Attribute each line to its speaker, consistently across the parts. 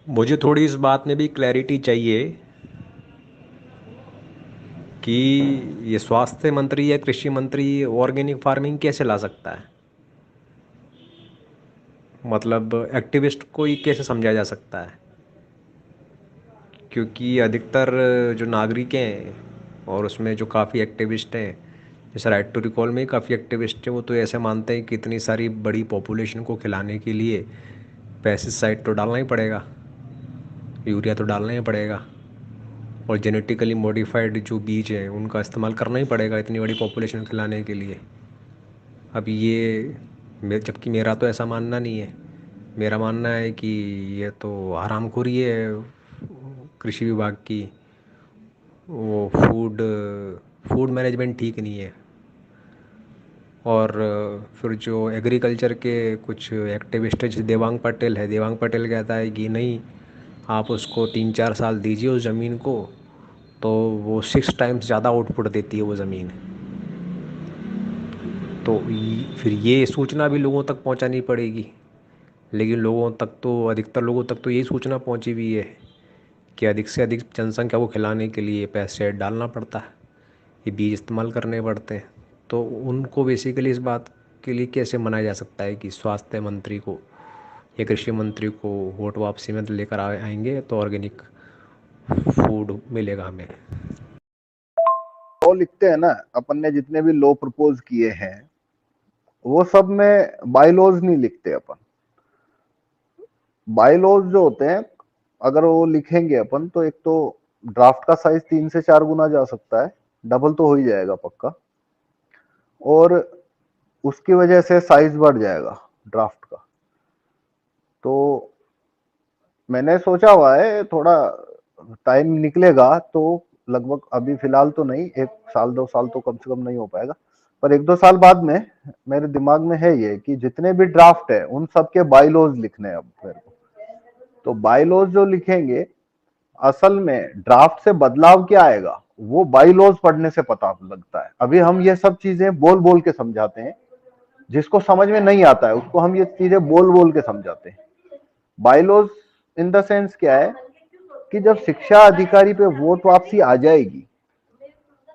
Speaker 1: मुझे थोड़ी इस बात में भी क्लैरिटी चाहिए कि ये स्वास्थ्य मंत्री या कृषि मंत्री ऑर्गेनिक फार्मिंग कैसे ला सकता है। मतलब एक्टिविस्ट को ही कैसे समझा जा सकता है, क्योंकि अधिकतर जो नागरिक हैं और उसमें जो काफ़ी एक्टिविस्ट हैं, जैसे राइट टू रिकॉल में ही काफ़ी एक्टिविस्ट हैं, वो तो ऐसे मानते हैं कि इतनी सारी बड़ी पॉपुलेशन को खिलाने के लिए पेस्टिसाइड तो डालना ही पड़ेगा, यूरिया तो डालना ही पड़ेगा, और जेनेटिकली मॉडिफाइड जो बीज हैं उनका इस्तेमाल करना ही पड़ेगा इतनी बड़ी पॉपुलेशन खिलाने के लिए। अब ये जबकि मेरा तो ऐसा मानना नहीं है। मेरा मानना है कि ये तो हरामखोरी है कृषि विभाग की। वो फूड मैनेजमेंट ठीक नहीं है। और फिर जो एग्रीकल्चर के कुछ एक्टिविस्ट जैसे देवांग पटेल है, देवांग पटेल कहता है कि नहीं, आप उसको 3-4 साल दीजिए उस ज़मीन को, तो वो 6 टाइम्स ज़्यादा आउटपुट देती है वो ज़मीन। तो फिर ये सूचना भी लोगों तक पहुंचानी पड़ेगी। लेकिन लोगों तक तो, अधिकतर लोगों तक तो यही सूचना पहुंची हुई है कि अधिक से अधिक जनसंख्या को खिलाने के लिए पेस्टिसाइड डालना पड़ता है, ये बीज इस्तेमाल करने पड़ते हैं। तो उनको बेसिकली इस बात के लिए कैसे मनाया जा सकता है कि स्वास्थ्य मंत्री को या कृषि मंत्री को वोट वापसी में लेकर आएंगे तो ऑर्गेनिक फूड मिलेगा हमें।
Speaker 2: लॉ लिखते हैं ना, अपन ने जितने भी लॉ प्रपोज किए हैं वो सब में बायलॉज नहीं लिखते अपन। बायलॉज जो होते हैं, अगर वो लिखेंगे अपन तो एक तो ड्राफ्ट का साइज 3 से 4 गुना जा सकता है, डबल तो हो ही जाएगा पक्का, और उसकी वजह से साइज बढ़ जाएगा ड्राफ्ट का। तो मैंने सोचा हुआ है, थोड़ा टाइम निकलेगा तो, लगभग अभी फिलहाल तो नहीं, 1 साल 2 साल तो कम से कम नहीं हो पाएगा, पर 1-2 साल बाद में मेरे दिमाग में है ये कि जितने भी ड्राफ्ट है उन सब के बायलॉज लिखने हैं अब मेरे को। तो बायलॉज जो लिखेंगे, असल में ड्राफ्ट से बदलाव क्या आएगा वो बायलॉज पढ़ने से पता लगता है। अभी हम ये सब चीजें बोल बोल के समझाते हैं, जिसको समझ में नहीं आता है उसको हम ये चीजें बोल बोल के समझाते हैं। बायलॉज इन द सेंस क्या है कि जब शिक्षा अधिकारी पे वोट वापसी आ जाएगी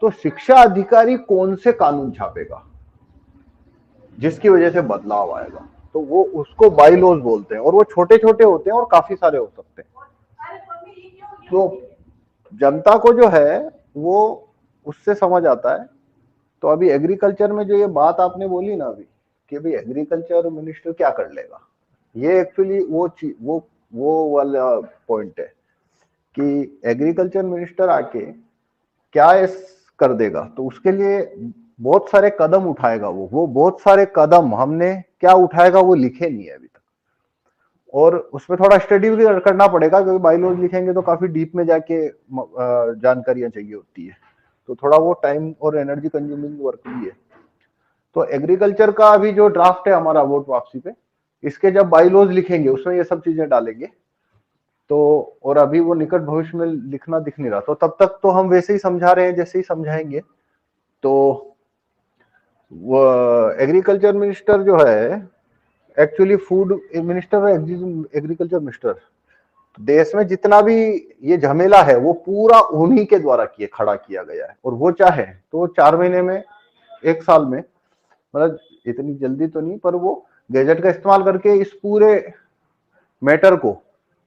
Speaker 2: तो शिक्षा अधिकारी कौन से कानून छापेगा जिसकी वजह से बदलाव आएगा, तो वो उसको बायलॉज बोलते हैं, और वो छोटे छोटे होते हैं और काफी सारे हो सकते हैं। तो जनता को जो है वो उससे समझ आता है। तो अभी एग्रीकल्चर में जो ये बात आपने बोली ना अभी, कि भाई एग्रीकल्चर मिनिस्टर क्या कर लेगा, ये एक्चुअली वो वाला पॉइंट है कि एग्रीकल्चर मिनिस्टर आके क्या इस कर देगा, तो उसके लिए बहुत सारे कदम उठाएगा वो बहुत सारे कदम हमने क्या उठाएगा वो लिखे नहीं है अभी तक, और उसमें थोड़ा स्टडी भी करना पड़ेगा क्योंकि बायोलॉजी लिखेंगे तो काफी डीप में जाके जानकारियां चाहिए होती है, तो थोड़ा वो टाइम और एनर्जी कंज्यूमिंग वर्क भी है। तो एग्रीकल्चर का अभी जो ड्राफ्ट है हमारा वोट वापसी पे, इसके जब बाइलॉज लिखेंगे उसमें ये सब चीजें डालेंगे, तो और अभी वो निकट भविष्य में लिखना दिख नहीं रहा, तो तब तक तो हम वैसे ही समझा रहे हैं जैसे ही समझाएंगे। तो वो एग्रीकल्चर मिनिस्टर जो है, एक्चुअली फूड मिनिस्टर और एग्रीकल्चर मिनिस्टर, तो देश में जितना भी ये झमेला है वो पूरा उन्हीं के द्वारा किए खड़ा किया गया है, और वो चाहे तो 4 महीने में, 1 साल में, मतलब इतनी जल्दी तो नहीं, पर वो गैजेट का इस्तेमाल करके इस पूरे मैटर को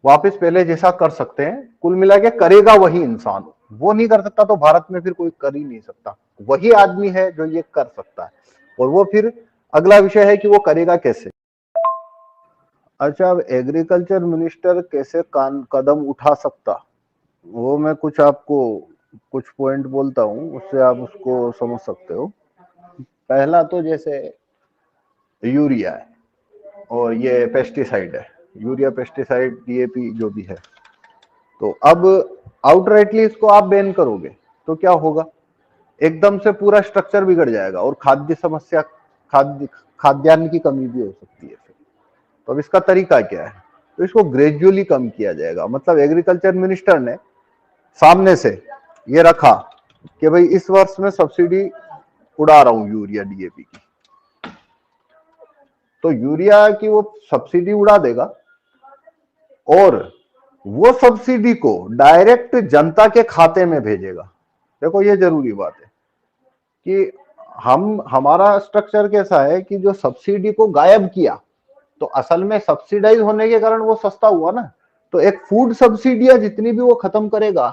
Speaker 2: वापस पहले जैसा कर सकते हैं। कुल मिला के करेगा वही इंसान, वो नहीं कर सकता तो भारत में फिर कोई कर ही नहीं सकता, वही आदमी है जो ये कर सकता है, और वो फिर अगला विषय है कि वो करेगा कैसे। अच्छा, अब एग्रीकल्चर मिनिस्टर कैसे कदम उठा सकता, वो मैं कुछ आपको कुछ पॉइंट बोलता हूँ, उससे आप उसको समझ सकते हो। पहला तो जैसे यूरिया है और ये पेस्टिसाइड है, यूरिया पेस्टिसाइड डीएपी जो भी है, तो अब आउटराइटली इसको आप बैन करोगे तो क्या होगा, एकदम से पूरा स्ट्रक्चर बिगड़ जाएगा और खाद्य समस्या, खाद्यान्न की कमी भी हो सकती है फिर। तो अब इसका तरीका क्या है, तो इसको ग्रेजुअली कम किया जाएगा। मतलब एग्रीकल्चर मिनिस्टर ने सामने से ये रखा कि भाई इस वर्ष में सब्सिडी उड़ा रहा हूं यूरिया डीएपी की, तो यूरिया की वो सब्सिडी उड़ा देगा, और वो सब्सिडी को डायरेक्ट जनता के खाते में भेजेगा। देखो ये जरूरी बात है कि हमारा स्ट्रक्चर कैसा है कि जो सब्सिडी को गायब किया, तो असल में सब्सिडाइज होने के कारण वो सस्ता हुआ ना। तो एक फूड सब्सिडियां जितनी भी वो खत्म करेगा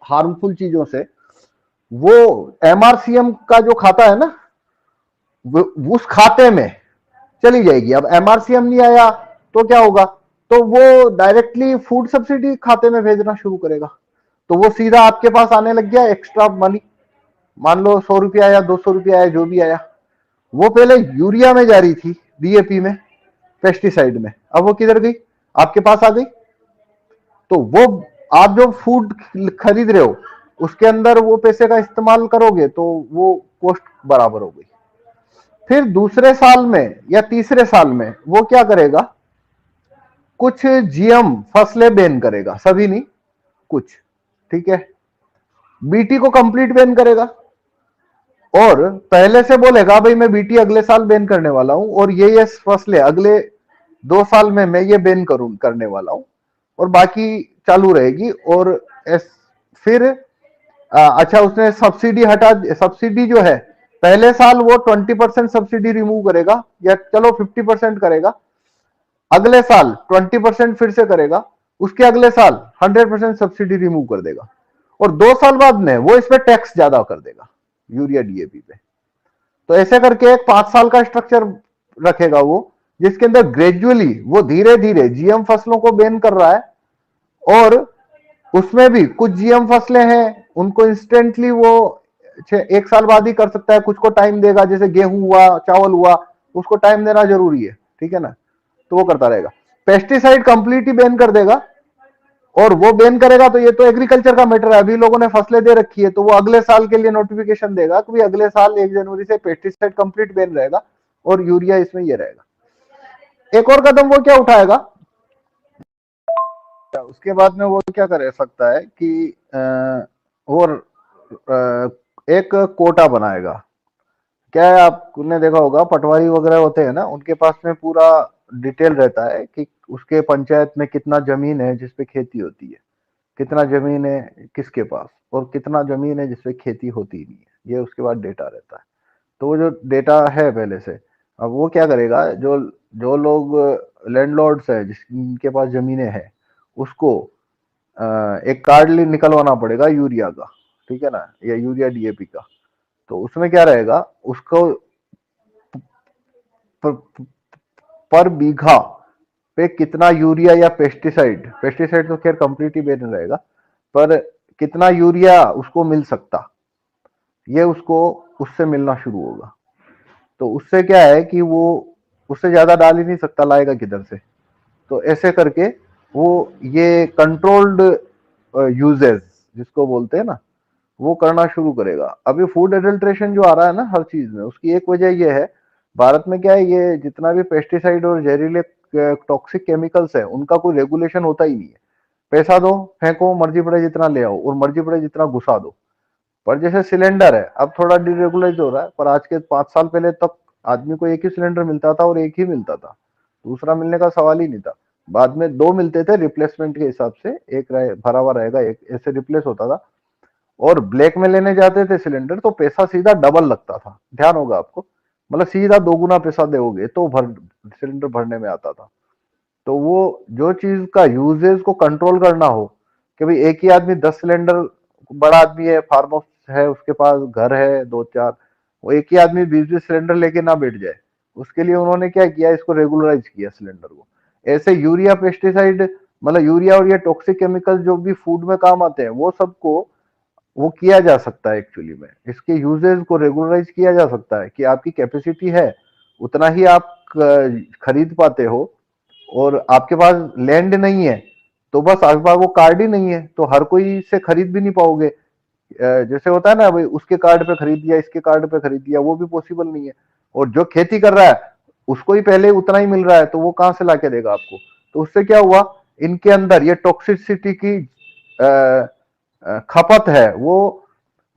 Speaker 2: हार्मफुल चीजों से, वो एमआरसीएम का जो खाता है ना, उस खाते में चली जाएगी। अब एमआरसीएम नहीं आया तो क्या होगा, तो वो डायरेक्टली फूड सब्सिडी खाते में भेजना शुरू करेगा। तो वो सीधा आपके पास आने लग गया एक्स्ट्रा मनी। मान लो 100 रुपया आया, 200 रुपया आया, जो भी आया, वो पहले यूरिया में जा रही थी, डीएपी में, पेस्टिसाइड में, अब वो किधर गई, आपके पास आ गई। तो वो आप जो फूड खरीद रहे हो उसके अंदर वो पैसे का इस्तेमाल करोगे तो वो कॉस्ट बराबर हो गई। फिर दूसरे साल में या तीसरे साल में वो क्या करेगा, कुछ जीएम फसलें बैन करेगा, सभी नहीं, कुछ, ठीक है। बीटी को कंप्लीट बैन करेगा और पहले से बोलेगा भाई मैं बीटी अगले साल बैन करने वाला हूं और ये फसलें अगले 2 साल में मैं ये बैन करने वाला हूं, और बाकी चालू रहेगी। और फिर अच्छा उसने सब्सिडी सब्सिडी जो है पहले साल वो 20% सब्सिडी रिमूव करेगा, या चलो 50% करेगा, अगले साल 20% फिर से करेगा, उसके अगले साल 100% सब्सिडी रिमूव कर देगा, और 2 साल बाद में वो इस पे टैक्स ज्यादा कर देगा यूरिया डीएपी पे। तो ऐसे करके एक 5 साल का स्ट्रक्चर रखेगा वो, जिसके अंदर ग्रेजुअली वो धीरे धीरे जीएम फसलों को बैन कर रहा है। और उसमें भी कुछ जीएम फसलें हैं उनको इंस्टेंटली वो 1 साल बाद ही कर सकता है, कुछ को टाइम देगा, जैसे गेहूं हुआ, चावल हुआ, उसको टाइम देना जरूरी है, ठीक है ना। तो वो करता रहेगा। पेस्टिसाइड कंप्लीट ही बैन कर देगा, और वो बैन करेगा तो ये तो एग्रीकल्चर का मैटर है, अभी लोगों ने फसलें दे रखी है, तो वो अगले साल के लिए नोटिफिकेशन देगा कि अगले साल 1 जनवरी से पेस्टिसाइड कंप्लीट बैन रहेगा और यूरिया इसमें ये रहेगा। एक और कदम वो क्या उठाएगा, उसके बाद में वो क्या कर सकता है कि और एक कोटा बनाएगा। क्या है, आपने देखा होगा पटवारी वगैरह होते हैं ना, उनके पास में पूरा डिटेल रहता है कि उसके पंचायत में कितना जमीन है जिसपे खेती होती है, कितना जमीन है किसके पास, और कितना जमीन है जिसपे खेती होती नहीं है, ये उसके बाद डेटा रहता है। तो वो जो डेटा है पहले से, अब वो क्या करेगा, जो जो लोग लैंडलॉर्ड्स है जिनके पास जमीनें हैं, उसको एक कार्ड निकलवाना पड़ेगा यूरिया का, ठीक है ना, या यूरिया डीएपी का। तो उसमें क्या रहेगा, उसको पर, पर बीघा पे कितना यूरिया या पेस्टिसाइड, पेस्टिसाइड तो खैर कंप्लीट ही बैन रहेगा, पर कितना यूरिया उसको मिल सकता, ये उसको उससे मिलना शुरू होगा। तो उससे क्या है कि वो उससे ज्यादा डाल ही नहीं सकता, लाएगा किधर से। तो ऐसे करके वो ये कंट्रोल्ड यूजेस जिसको बोलते हैं ना, वो करना शुरू करेगा। अभी फूड एडल्ट्रेशन जो आ रहा है ना हर चीज में, उसकी एक वजह ये है, भारत में क्या है, ये जितना भी पेस्टिसाइड और जहरीले टॉक्सिक केमिकल्स है उनका कोई रेगुलेशन होता ही नहीं है। पैसा दो, फेंको, मर्जी पड़े जितना ले आओ और मर्जी पड़े जितना घुसा दो। पर जैसे सिलेंडर है अब थोड़ा डिरेगुलाइज हो रहा है, पर आज के 5 साल पहले तक आदमी को एक ही सिलेंडर मिलता था और एक ही मिलता था, दूसरा मिलने का सवाल ही नहीं था। बाद में 2 मिलते थे रिप्लेसमेंट के हिसाब से, एक भरा हुआ रहेगा, एक ऐसे रिप्लेस होता था। और ब्लैक में लेने जाते थे सिलेंडर तो पैसा सीधा डबल लगता था, ध्यान होगा आपको, मतलब सीधा 2 गुना पैसा दोगे तो सिलेंडर भरने में आता था। तो वो जो चीज का यूजेज को कंट्रोल करना हो, कि भाई एक ही आदमी 10 सिलेंडर, बड़ा आदमी है, फार्म हाउस है, उसके पास घर है 2-4, वो एक ही आदमी 20-20 सिलेंडर लेके ना बैठ जाए, उसके लिए उन्होंने क्या किया, इसको रेगुलराइज किया सिलेंडर को। ऐसे यूरिया पेस्टिसाइड, मतलब यूरिया और ये टॉक्सिक केमिकल जो भी फूड में काम आते हैं, वो सबको वो किया जा सकता है एक्चुअली में, इसके यूजेज को रेगुलराइज किया जा सकता है कि आपकी कैपेसिटी है उतना ही आप खरीद पाते हो, और आपके पास लैंड नहीं है तो बस आपके पास वो कार्ड ही नहीं है, तो हर कोई से खरीद भी नहीं पाओगे। जैसे होता है ना भाई, उसके कार्ड पे खरीद दिया, इसके कार्ड पे खरीद दिया, वो भी पॉसिबल नहीं है। और जो खेती कर रहा है उसको ही पहले उतना ही मिल रहा है, तो वो कहां से लाके देगा आपको। तो उससे क्या हुआ, इनके अंदर ये टॉक्सिसिटी की खपत है वो,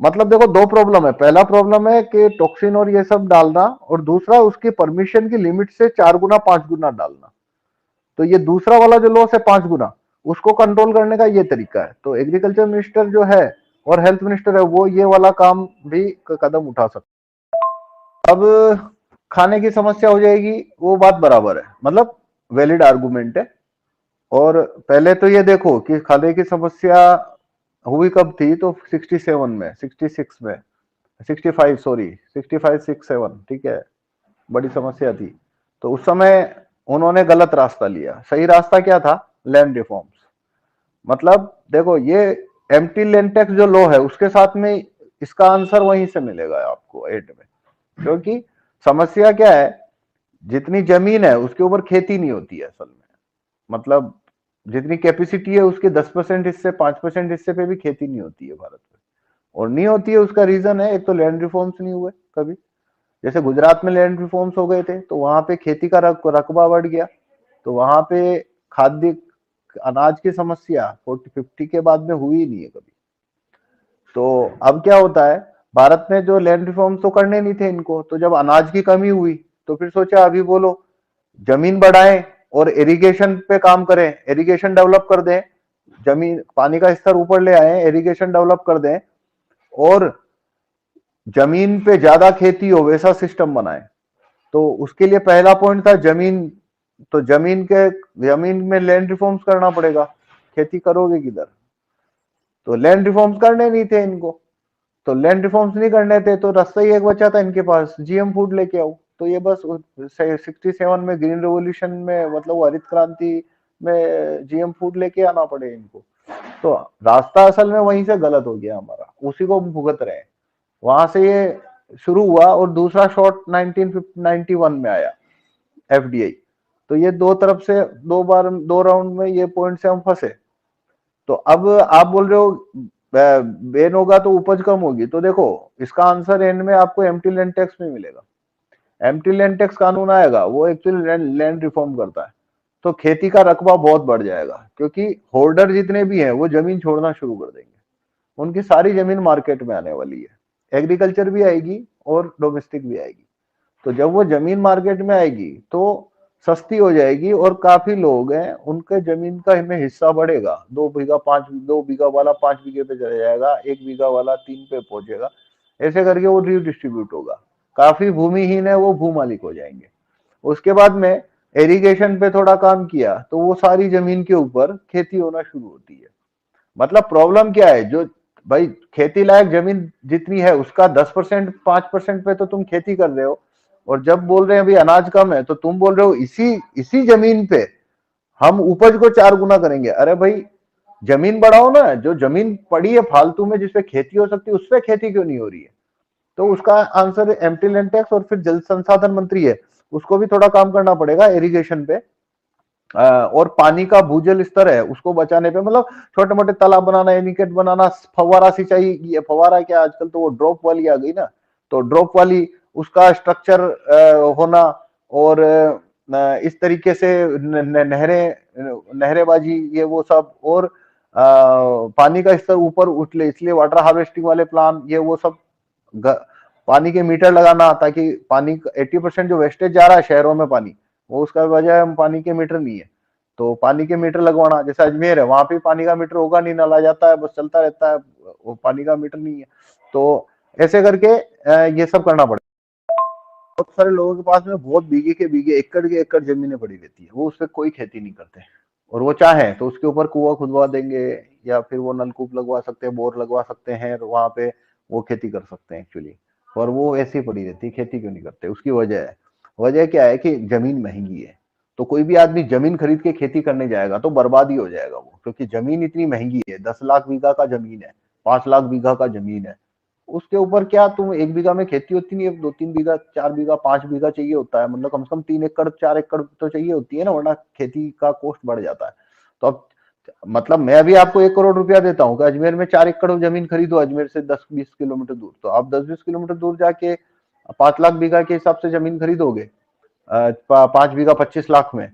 Speaker 2: मतलब देखो 2 प्रॉब्लम है, पहला प्रॉब्लम है कि टॉक्सिन और ये सब डालना, और दूसरा उसकी परमिशन की लिमिट से 4 गुना 5 गुना डालना। तो ये दूसरा वाला जो लॉस है 5 गुना, उसको कंट्रोल करने का ये तरीका है। तो एग्रीकल्चर मिनिस्टर जो है और हेल्थ मिनिस्टर है वो ये वाला काम भी कदम उठा सकते। अब खाने की समस्या हो जाएगी, वो बात बराबर है, मतलब वैलिड आर्गुमेंट है। और पहले तो ये देखो कि खाने की समस्या हुई कब थी, तो 67 में, 66 में, 65, सॉरी 65 67, ठीक है, बड़ी समस्या थी। तो उस समय उन्होंने गलत रास्ता लिया। सही रास्ता क्या था? Land reforms. मतलब देखो ये एम्प्टी लैंड टैक्स जो लॉ है उसके साथ में इसका आंसर वहीं से मिलेगा आपको एंड में। क्योंकि समस्या क्या है, जितनी जमीन है उसके ऊपर खेती नहीं होती है असल में। मतलब जितनी कैपेसिटी है उसके 10% हिस्से, 5% हिस्से पे भी खेती नहीं होती है भारत में। और नहीं होती है उसका रीजन है, एक तो लैंड रिफॉर्म्स नहीं हुए कभी। जैसे गुजरात में लैंड रिफॉर्म्स हो गए थे तो वहां पे खेती का रकबा बढ़ गया, तो वहां पे खाद्य अनाज की समस्या 40-50 के बाद में हुई ही नहीं है कभी। तो अब क्या होता है, भारत में जो लैंड रिफॉर्म्स तो करने नहीं थे इनको, तो जब अनाज की कमी हुई तो फिर सोचा अभी बोलो जमीन बढ़ाएं और इरिगेशन पे काम करें, इरिगेशन डेवलप कर दें, जमीन पानी का स्तर ऊपर ले आए, इरिगेशन डेवलप कर दें और जमीन पे ज्यादा खेती हो वैसा सिस्टम बनाए। तो उसके लिए पहला पॉइंट था जमीन। तो जमीन में लैंड रिफॉर्म्स करना पड़ेगा, खेती करोगे किधर? तो लैंड रिफॉर्म्स करने नहीं थे इनको। तो लैंड रिफॉर्म्स नहीं करने थे तो रास्ता ही एक बचा था इनके पास, जीएम फूड लेके आओ। तो ये बस 67 में ग्रीन रेवोल्यूशन में, मतलब वो हरित क्रांति में जीएम फूड लेके आना पड़े इनको। तो रास्ता असल में वहीं से गलत हो गया हमारा, उसी को भुगत रहे हैं। वहां से ये शुरू हुआ और दूसरा शॉट 1991 में आया, एफडीआई। तो ये दो तरफ से, दो बार, दो राउंड में ये पॉइंट से हम फंसे। तो अब आप बोल रहे हो बैन होगा तो उपज कम होगी, तो देखो इसका आंसर एंड में आपको एम्प्टी लैंड टैक्स में मिलेगा। एम्प्टी लैंड टैक्स कानून आएगा, वो एक्चुअली लैंड रिफॉर्म करता है। तो खेती का रकबा बहुत बढ़ जाएगा, क्योंकि होल्डर जितने भी हैं वो जमीन छोड़ना शुरू कर देंगे। उनकी सारी जमीन मार्केट में आने वाली है, एग्रीकल्चर भी आएगी और डोमेस्टिक भी आएगी। तो जब वो जमीन मार्केट में आएगी तो सस्ती हो जाएगी और काफी लोग हैं उनके जमीन का में हिस्सा बढ़ेगा। 2 बीघा 2 बीघा वाला 5 बीघे पे चला जाएगा, 1 बीघा वाला 3 पे पहुंचेगा। ऐसे करके वो रीडिस्ट्रीब्यूट होगा। काफी भूमिहीन है वो भूमालिक हो जाएंगे। उसके बाद में इरिगेशन पे थोड़ा काम किया तो वो सारी जमीन के ऊपर खेती होना शुरू होती है। मतलब प्रॉब्लम क्या है, जो भाई खेती लायक जमीन जितनी है उसका 10%, 5% पे तो तुम खेती कर रहे हो। और जब बोल रहे हैं भाई अनाज कम है तो तुम बोल रहे हो इसी इसी जमीन पे हम उपज को 4 गुना करेंगे। अरे भाई जमीन बढ़ाओ ना, जो जमीन पड़ी है फालतू में जिसपे खेती हो सकती है उस पर खेती क्यों नहीं हो रही है? तो उसका आंसर एम्प्टी लैंड टैक्स। और फिर जल संसाधन मंत्री है, उसको भी थोड़ा काम करना पड़ेगा इरिगेशन पे। और पानी का भूजल स्तर है उसको बचाने पे, मतलब छोटे मोटे तालाब बनाना, एनीकट बनाना, फव्वारा सिंचाई। ये फव्वारा क्या, आजकल तो वो ड्रॉप वाली आ गई ना, तो ड्रॉप वाली उसका स्ट्रक्चर होना। और इस तरीके से नहरेबाजी, ये वो सब। और पानी का स्तर ऊपर उठ ले इसलिए वाटर हार्वेस्टिंग वाले प्लान, ये वो सब। पानी के मीटर लगाना ताकि पानी 80% जो वेस्टेज जा रहा है शहरों में पानी, वो उसका वजह है पानी के मीटर नहीं है। तो पानी के मीटर लगवाना, जैसे अजमेर है वहां पे पानी का मीटर होगा नहीं, नाला जाता है बस चलता रहता है, वो पानी का मीटर नहीं है। तो ऐसे करके ये सब करना पड़ेगा। बहुत सारे लोगों के पास में बहुत बीघे के बीघे, एकड़ के एकड़ जमीनें पड़ी रहती है, वो उस पर कोई खेती नहीं करते। और वो चाहे तो उसके ऊपर कुआं खुदवा देंगे, या फिर वो नलकूप लगवा सकते हैं, बोर लगवा सकते हैं, वहां पे वो खेती कर सकते हैं एक्चुअली। और वो ऐसी पड़ी रहती है, खेती क्यों नहीं करते? उसकी वजह है, वजह क्या है कि जमीन महंगी है। तो कोई भी आदमी जमीन खरीद के खेती करने जाएगा तो बर्बादी हो जाएगा वो, क्योंकि जमीन इतनी महंगी है। 10 लाख बीघा का जमीन है, 5 लाख बीघा का जमीन है, उसके ऊपर क्या तुम 1 बीघा में खेती होती नहीं है, 2-3 बीघा, 4 बीघा, 5 बीघा चाहिए होता है, मतलब कम से कम 3 एकड़, 4 एकड़ तो चाहिए होती है ना, वरना खेती का कॉस्ट बढ़ जाता है। तो अब मतलब मैं अभी आपको 1 करोड़ रुपया देता हूँ कि अजमेर में 4 एकड़ जमीन खरीदो, अजमेर से 10-20 किलोमीटर दूर, तो आप 10-20 किलोमीटर दूर जाके 5 लाख बीघा के हिसाब से जमीन खरीदोगे, 5 बीघा 25 लाख में।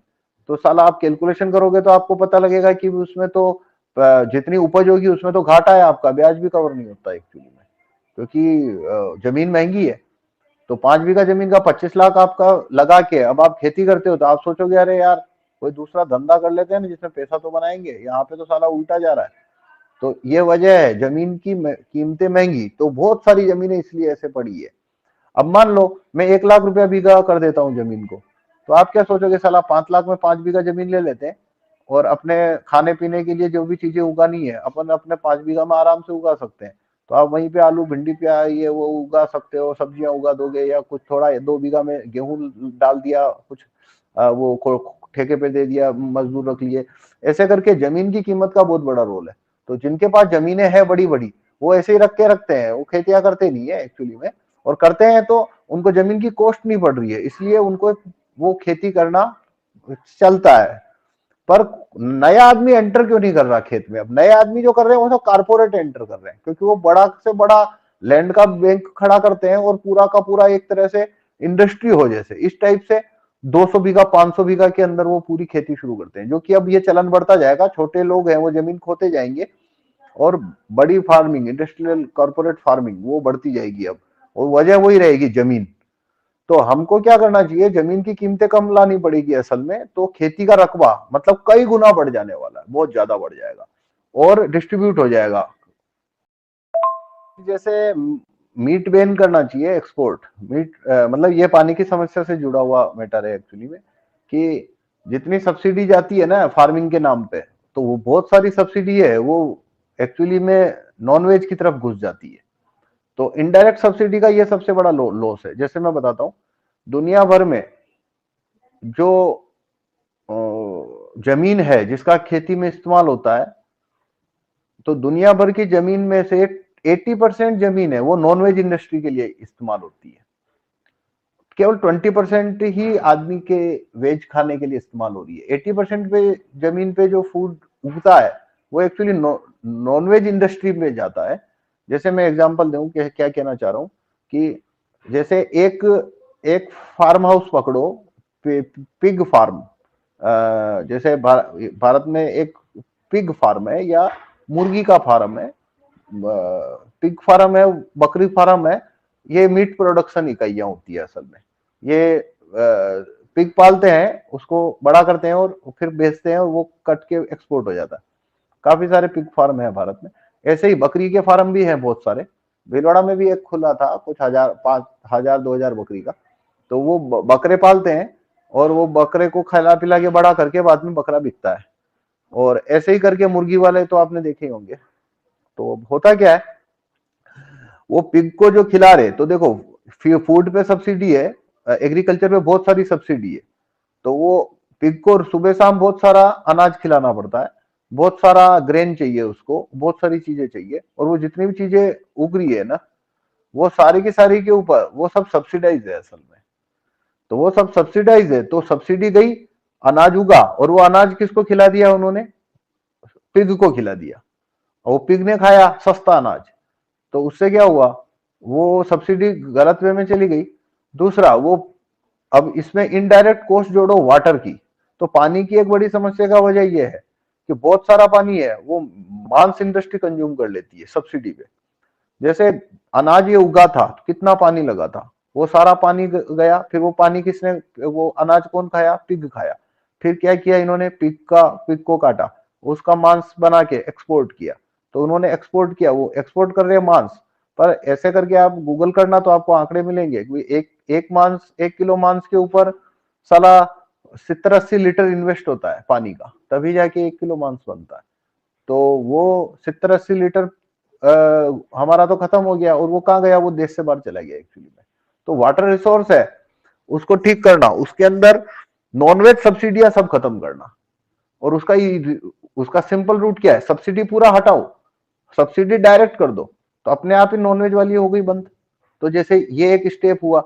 Speaker 2: तो साला आप कैलकुलेशन करोगे तो आपको पता लगेगा कि उसमें तो जितनी उपज होगी उसमें तो घाटा है, आपका ब्याज भी कवर नहीं होता एक्चुअली में, क्योंकि जमीन महंगी है। तो 5 बीघा जमीन का 25 लाख आपका लगा के अब आप खेती करते हो तो आप सोचोगे अरे यार कोई दूसरा धंधा कर लेते हैं ना जिसमें पैसा तो बनाएंगे, यहाँ पे तो साला उल्टा जा रहा है। तो ये वजह है जमीन की कीमतें महंगी, तो बहुत सारी जमीनें इसलिए ऐसे पड़ी है। अब मान लो मैं 1 लाख रुपया बीघा कर देता हूँ जमीन को, तो आप क्या सोचोगे, साला 5 लाख में 5 बीघा जमीन ले लेते हैं और अपने खाने पीने के लिए जो भी चीजें उगानी है अपन अपने 5 बीघा में आराम से उगा सकते हैं। तो आप वहीं पे आलू भिंडी प्याज ये वो उगा सकते हो, सब्जियां उगा दोगे, या कुछ थोड़ा 2 बीघा में गेहूं डाल दिया, कुछ ठेके पे दे दिया, मजदूर रख लिए। ऐसे करके जमीन की कीमत का बहुत बड़ा रोल है। तो जिनके पास जमीनें हैं बड़ी बड़ी, वो ऐसे ही रख के रखते हैं, वो खेतियां करते नहीं है एक्चुअली में, और करते हैं तो उनको जमीन की कॉस्ट नहीं पड़ रही है, इसलिए उनको वो खेती करना चलता है। पर नया आदमी एंटर क्यों नहीं कर रहा खेत में? अब नए आदमी जो कर रहे हैं वो सब कारपोरेट एंटर कर रहे हैं, क्योंकि वो बड़ा से बड़ा लैंड का बैंक खड़ा करते हैं और पूरा का पूरा एक तरह से इंडस्ट्री हो जैसे, इस टाइप से 200 बीघा 500 बीघा के अंदर वो पूरी खेती शुरू करते हैं, जो कि अब ये चलन बढ़ता जाएगा, छोटे लोग हैं वो जमीन खोते जाएंगे और बड़ी फार्मिंग, इंडस्ट्रियल कॉर्पोरेट फार्मिंग वो बढ़ती जाएगी अब, और वजह वही रहेगी जमीन। तो हमको क्या करना चाहिए, जमीन की कीमतें कम लानी पड़ेगी असल में, तो खेती का रकबा मतलब कई गुना बढ़ जाने वाला है, बहुत ज्यादा बढ़ जाएगा और डिस्ट्रीब्यूट हो जाएगा। जैसे मीट बैन करना चाहिए, एक्सपोर्ट मीट, मतलब ये पानी की समस्या से जुड़ा हुआ मैटर है एक्चुअली में, कि जितनी सब्सिडी जाती है ना फार्मिंग के नाम पे, तो वो बहुत सारी सब्सिडी है वो एक्चुअली में नॉन वेज की तरफ घुस जाती है। तो इनडायरेक्ट सब्सिडी का ये सबसे बड़ा लॉस है। जैसे मैं बताता हूँ, दुनिया भर में जो जमीन है जिसका खेती में इस्तेमाल होता है, तो दुनिया भर की जमीन में से 80% जमीन है वो नॉनवेज इंडस्ट्री के लिए इस्तेमाल होती है। केवल 20% ही आदमी के वेज खाने के लिए इस्तेमाल हो रही है। 80% पे जमीन पे जो फूड उगता है वो एक्चुअली नॉनवेज इंडस्ट्री में जाता है। जैसे मैं एग्जांपल दूं कि क्या कहना चाह रहा हूं, कि जैसे एक एक फार्म हाउस पकड़ो, पिग फार्म, जैसे भारत में एक पिग फार्म है या मुर्गी का फार्म है, पिग फार्म है, बकरी फार्म है, ये मीट प्रोडक्शन इकाइयां होती है असल में। ये पिग पालते हैं, उसको बड़ा करते हैं और फिर बेचते हैं और वो कट के एक्सपोर्ट हो जाता है। काफी सारे पिग फार्म है भारत में। ऐसे ही बकरी के फार्म भी हैं बहुत सारे। भीलवाड़ा में भी एक खुला था, कुछ हजार, 5,000 2,000 बकरी का। तो वो बकरे पालते हैं और वो बकरे को खिला पिला के बड़ा करके बाद में बकरा बिकता है। और ऐसे ही करके मुर्गी वाले तो आपने देखे ही होंगे। तो होता क्या है, वो पिग को जो खिला रहे, तो देखो फूड पे सब्सिडी है, एग्रीकल्चर पे बहुत सारी सब्सिडी है, तो वो पिग को सुबह शाम बहुत सारा अनाज खिलाना पड़ता है, बहुत सारा ग्रेन चाहिए उसको, बहुत सारी चीजें चाहिए, और वो जितनी भी चीजें उग रही है ना, वो सारी की सारी के ऊपर वो सब सब्सिडाइज है असल में। तो वो सब सब्सिडाइज है, तो सब्सिडी गई, अनाज उगा, और वो अनाज किसको खिला दिया उन्होंने? पिग को खिला दिया। और वो पिग ने खाया सस्ता अनाज, तो उससे क्या हुआ, वो सब्सिडी गलत वे में चली गई। दूसरा, वो अब इसमें इनडायरेक्ट कॉस्ट जोड़ो वाटर की, तो पानी की एक बड़ी समस्या का वजह यह है कि बहुत सारा पानी है वो मांस इंडस्ट्री कंज्यूम कर लेती है सब्सिडी पे। जैसे अनाज ये उगा था, कितना पानी लगा था, वो सारा पानी गया, फिर वो पानी किसने, वो अनाज कौन खाया? पिग खाया। फिर क्या किया इन्होंने, पिग को काटा, उसका मांस बना के एक्सपोर्ट किया। तो उन्होंने एक्सपोर्ट किया, वो एक्सपोर्ट कर रहे हैं मांस, पर ऐसे करके आप गूगल करना तो आपको आंकड़े मिलेंगे कि एक किलो मांस के ऊपर साला 70-80 लीटर इन्वेस्ट होता है पानी का, तभी जाके 1 किलो मांस बनता है। तो वो 70-80 लीटर हमारा तो खत्म हो गया, और वो कहाँ गया? वो देश से बाहर चला गया एक्चुअली में। तो वाटर रिसोर्स है, उसको ठीक करना, उसके अंदर नॉनवेज सब्सिडियां सब खत्म करना, और उसका सिंपल रूट क्या है? सब्सिडी पूरा हटाओ, सब्सिडी डायरेक्ट कर दो, तो अपने आप ही नॉनवेज वाली हो गई बंद। तो जैसे ये एक स्टेप हुआ।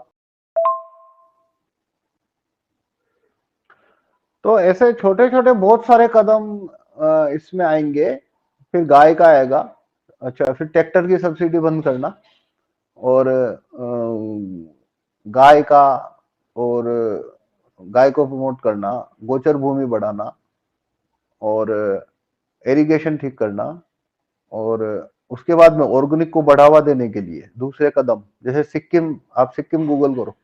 Speaker 2: तो ऐसे छोटे छोटे बहुत सारे कदम इसमें आएंगे। फिर गाय का आएगा, अच्छा, फिर ट्रैक्टर की सब्सिडी बंद करना, और गाय का, और गाय को प्रमोट करना, गोचर भूमि बढ़ाना, और इरिगेशन ठीक करना, और उसके बाद में ऑर्गेनिक को बढ़ावा देने के लिए दूसरे कदम, जैसे सिक्किम, आप सिक्किम गूगल करो,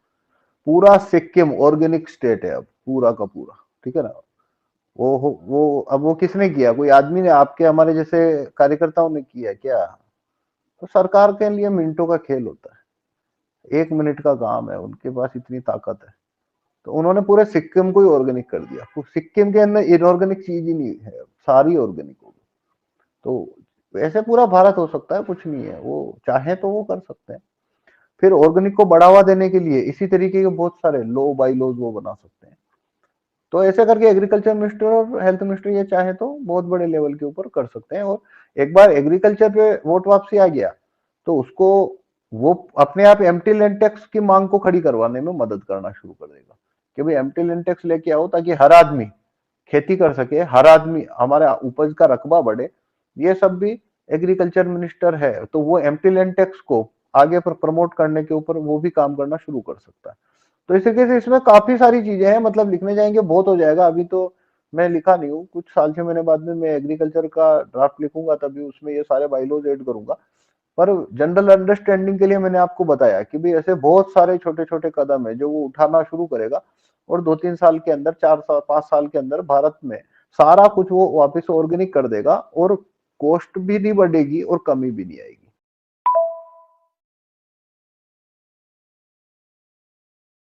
Speaker 2: पूरा सिक्किम ऑर्गेनिक स्टेट है अब, पूरा का पूरा, ठीक है ना। वो अब वो किसने किया? कोई आदमी ने, आपके हमारे जैसे कार्यकर्ताओं ने किया क्या? तो सरकार के लिए मिनटों का खेल होता है, 1 मिनट का काम है, उनके पास इतनी ताकत है। तो उन्होंने पूरे सिक्किम को ही ऑर्गेनिक कर दिया। तो सिक्किम के अंदर इनऑर्गेनिक चीज ही नहीं है, सारी ऑर्गेनिक हो गई। तो ऐसे पूरा भारत हो सकता है, कुछ नहीं है, वो चाहे तो वो कर सकते हैं। फिर ऑर्गेनिक को बढ़ावा देने के लिए इसी तरीके के बहुत सारे लॉ बाई लॉज वो बना सकते हैं। तो ऐसे करके एग्रीकल्चर मिनिस्टर और हेल्थ मिनिस्टर ये चाहे तो बहुत बड़े लेवल के ऊपर कर सकते हैं। और एक बार एग्रीकल्चर पे वोट वापसी आ गया तो उसको, वो अपने आप एम्प्टी लैंड टैक्स की मांग को खड़ी करवाने में मदद करना शुरू कर देगा कि भाई एम्प्टी लैंड टैक्स लेके आओ, ताकि हर आदमी खेती कर सके, हर आदमी, हमारा उपज का रकबा बढ़े। ये सब भी एग्रीकल्चर मिनिस्टर है तो वो एम्प्टी लैंड टैक्स को आगे पर प्रमोट करने के ऊपर वो भी काम करना शुरू कर सकता है। तो इस तरीके से इसमें काफी सारी चीजें हैं, मतलब लिखने जाएंगे बहुत हो जाएगा। अभी तो मैं लिखा नहीं हूँ, कुछ साल 6 महीने बाद में मैं एग्रीकल्चर का ड्राफ्ट लिखूंगा, तभी उसमें ये सारे बाइलॉज ऐड करूंगा। पर जनरल अंडरस्टैंडिंग के लिए मैंने आपको बताया कि भाई ऐसे बहुत सारे छोटे छोटे कदम है जो वो उठाना शुरू करेगा, और 2-3 साल के अंदर, 4 साल 5 साल के अंदर भारत में सारा कुछ वो वापस ऑर्गेनिक कर देगा, और कॉस्ट भी नहीं बढ़ेगी और कमी भी नहीं आएगी।